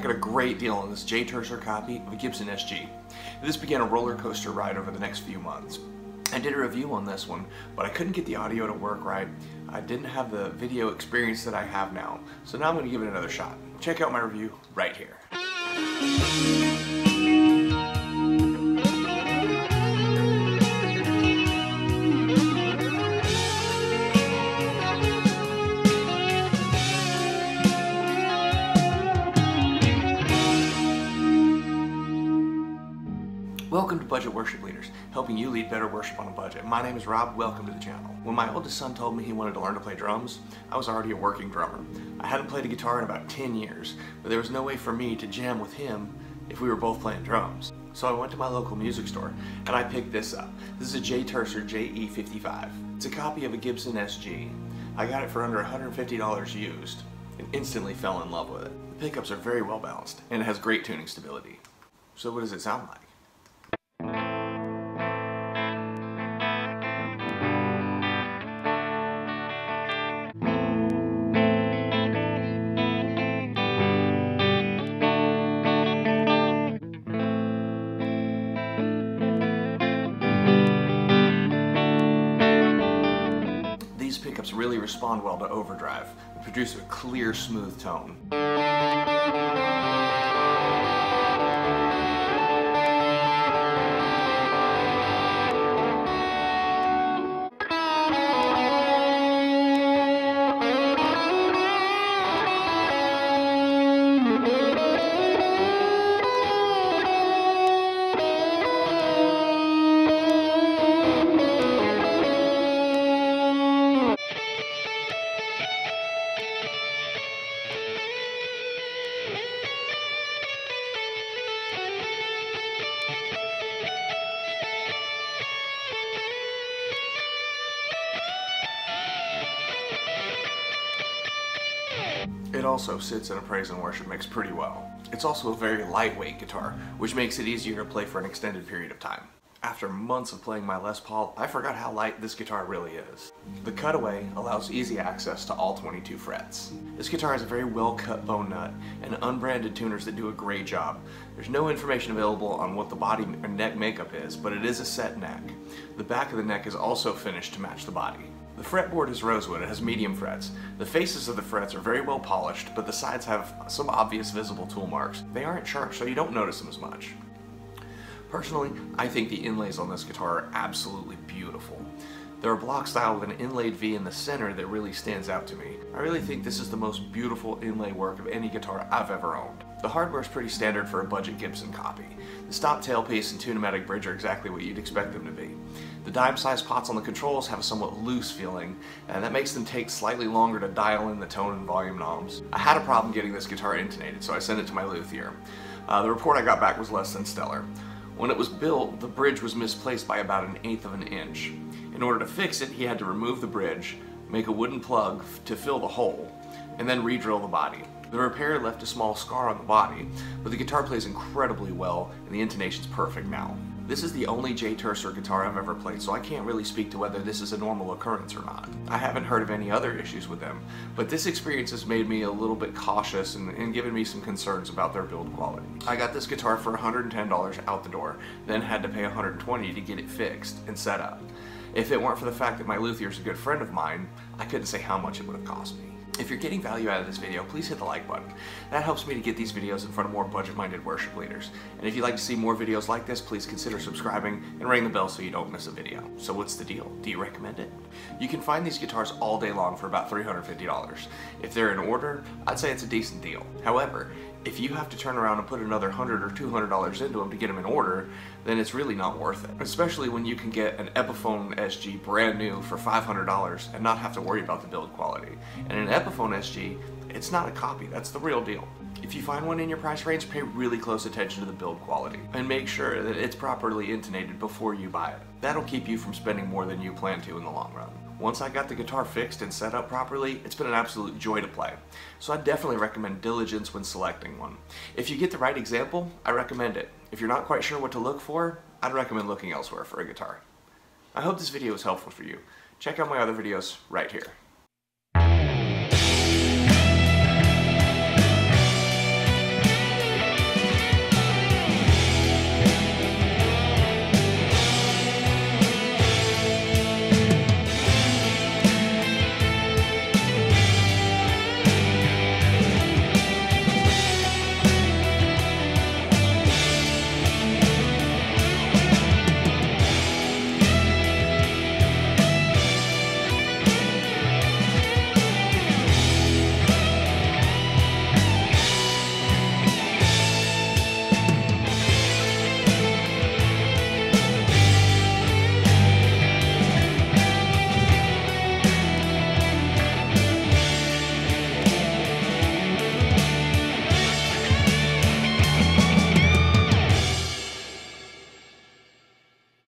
got a great deal on this Jay Turser copy of a Gibson SG. This began a roller coaster ride over the next few months. I did a review on this one, but I couldn't get the audio to work right. I didn't have the video experience that I have now, so now I'm going to give it another shot. Check out my review right here. Welcome to Budget Worship Leaders, helping you lead better worship on a budget. My name is Rob, welcome to the channel. When my oldest son told me he wanted to learn to play drums, I was already a working drummer. I hadn't played a guitar in about 10 years, but there was no way for me to jam with him if we were both playing drums. So I went to my local music store and I picked this up. This is a Jay Turser JE-55. It's a copy of a Gibson SG. I got it for under $150 used and instantly fell in love with it. The pickups are very well balanced and it has great tuning stability. So what does it sound like? These pickups really respond well to overdrive and produce a clear, smooth tone. It also sits in a praise and worship mix pretty well. It's also a very lightweight guitar, which makes it easier to play for an extended period of time. After months of playing my Les Paul, I forgot how light this guitar really is. The cutaway allows easy access to all 22 frets. This guitar has a very well-cut bone nut and unbranded tuners that do a great job. There's no information available on what the body and neck makeup is, but it is a set neck. The back of the neck is also finished to match the body. The fretboard is rosewood. It has medium frets. The faces of the frets are very well polished, but the sides have some obvious visible tool marks. They aren't sharp, so you don't notice them as much. Personally, I think the inlays on this guitar are absolutely beautiful. They're a block style with an inlaid V in the center that really stands out to me. I really think this is the most beautiful inlay work of any guitar I've ever owned. The hardware is pretty standard for a budget Gibson copy. The stop tailpiece and tune-o-matic bridge are exactly what you'd expect them to be. The dime-sized pots on the controls have a somewhat loose feeling, and that makes them take slightly longer to dial in the tone and volume knobs. I had a problem getting this guitar intonated, so I sent it to my luthier. The report I got back was less than stellar. When it was built, the bridge was misplaced by about 1/8 of an inch. In order to fix it, he had to remove the bridge, make a wooden plug to fill the hole, and then re-drill the body. The repair left a small scar on the body, but the guitar plays incredibly well and the intonation's perfect now. This is the only Jay Turser guitar I've ever played, so I can't really speak to whether this is a normal occurrence or not. I haven't heard of any other issues with them, but this experience has made me a little bit cautious and given me some concerns about their build quality. I got this guitar for $110 out the door, then had to pay $120 to get it fixed and set up. If it weren't for the fact that my luthier is a good friend of mine, I couldn't say how much it would have cost me. If you're getting value out of this video, please hit the like button. That helps me to get these videos in front of more budget-minded worship leaders. And if you'd like to see more videos like this, please consider subscribing and ring the bell so you don't miss a video. So what's the deal? Do you recommend it? You can find these guitars all day long for about $350. If they're in order, I'd say it's a decent deal. However, if you have to turn around and put another $100 or $200 into them to get them in order, then it's really not worth it. Especially when you can get an Epiphone SG brand new for $500 and not have to worry about the build quality. And an Epiphone SG, it's not a copy, that's the real deal. If you find one in your price range, pay really close attention to the build quality and make sure that it's properly intonated before you buy it. That'll keep you from spending more than you plan to in the long run. Once I got the guitar fixed and set up properly, it's been an absolute joy to play. So I definitely recommend diligence when selecting one. If you get the right example, I recommend it. If you're not quite sure what to look for, I'd recommend looking elsewhere for a guitar. I hope this video was helpful for you. Check out my other videos right here.